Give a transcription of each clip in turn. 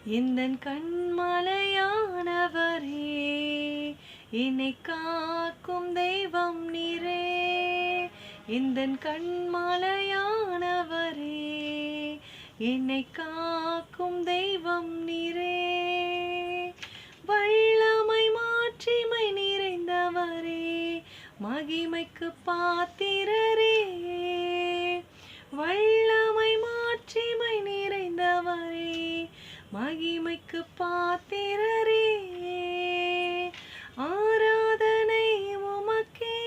எந்தன் கண்மலையானவரே, என்னை காக்கும் தெய்வம் நீரே. எந்தன் கண்மலையானவரே, என்னை காக்கும் தெய்வம் நீரே. வல்லமை மாட்சிமை நிறைந்தவரே, மகிமைக்கு பாத்திரரே. வல்லமை மாட்சிமை நிறைந்தவரே, மகிமைக்கு பாத்திரரே. ஆராதனை உமக்கே,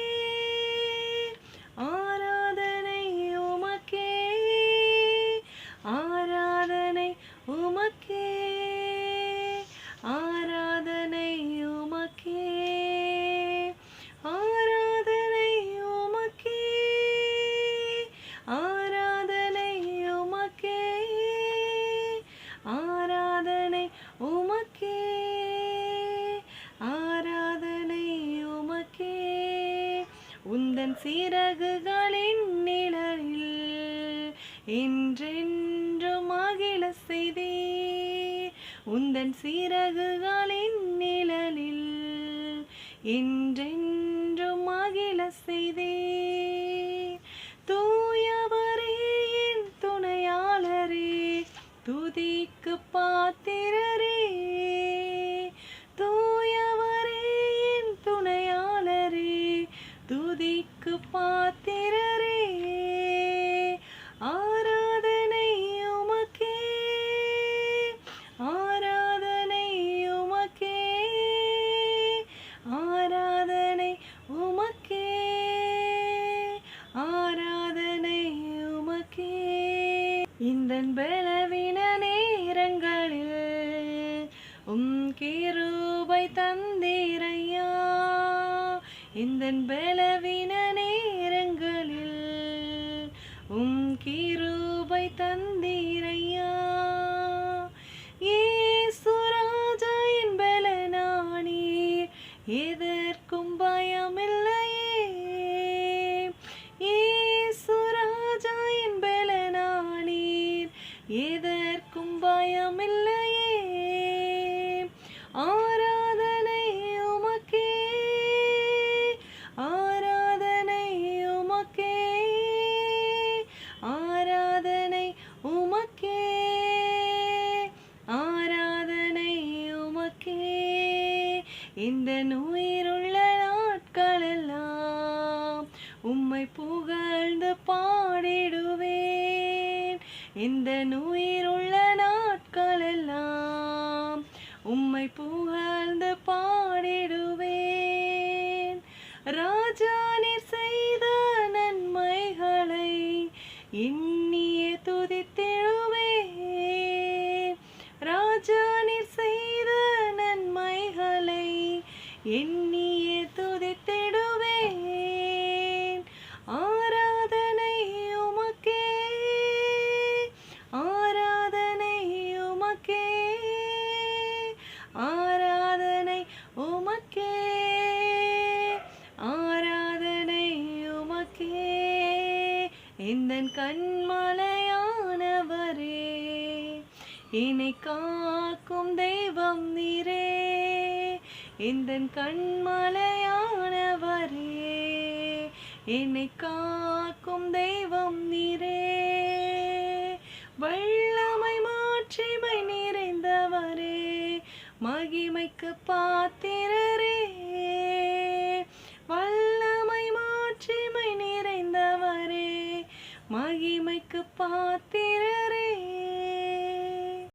ஆராதனை உமக்கே, ஆராதனை உமக்கே, ஆராதனை உமக்கே, ஆராதனை உமக்கே, ஆராதனை உமக்கே, ஆராதனை உமக்கே, ஆராதனை உமக்கே. உந்தன் சிறகுகளின் நிழலில் என்றென்றும் மகிழ செய்தீர். உந்தன் சிறகுகளின் நிழலில் என்றென்றும் மகிழ செய்தீர். தூயவரே என் துணையாளரே, துதிக்கு பாத்திரரே. தூயவரே என் துணையாளரே, துதிக்கு பாத்திரரே. ஆராதனை உமக்கே, ஆராதனை உமக்கே, ஆராதனை உமக்கே, ஆராதனை உமக்கே. இந்தன் பலவீன நேரங்களில் கிருபை தந்தீரையா. இந்தன் பலவீன நேரங்களில் கிருபை தந்தீரையா. இயேசு ராஜா என் பலனானீர், எதற்கும் பயமில்லையே. இயேசு ராஜா என் பலனானீர், எதற்கும் பயமில்லையே. ஆராதனை உமக்கே, ஆராதனை உமக்கே, ஆராதனை உமக்கே, ஆராதனை உமக்கே. இந்த உயிருள்ள நாட்களெல்லாம் உம்மை புகழ்ந்து பாடிடுவேன். இந்த உயிருள்ள நாட்களெல்லாம் உம்மை புகழ்ந்து பாடிடுவேன். ராஜா நீர் செய்த நன்மைகளை எண்ணியே துதித்திடுவேன். ராஜா நீர் செய்த நன்மைகளை எண்ணியே துதித்திடுவேன். ஆராதனை உமக்கே, ஆராதனை உமக்கே, ஆராதனை உமக்கே, ஆராதனை உமக்கே. எந்தன் கண்மலையானவரே, என்னை காக்கும் தெய்வம் நீரே. எந்தன் கண்மலையானவரே, என்னை காக்கும் தெய்வம் நீரே. வல்லமை மாட்சிமை நிறைந்தவரே, மகிமைக்கு பாத்திரரே. வல்லமை மாட்சிமை நிறைந்தவரே, மகிமைக்கு பாத்திரரே.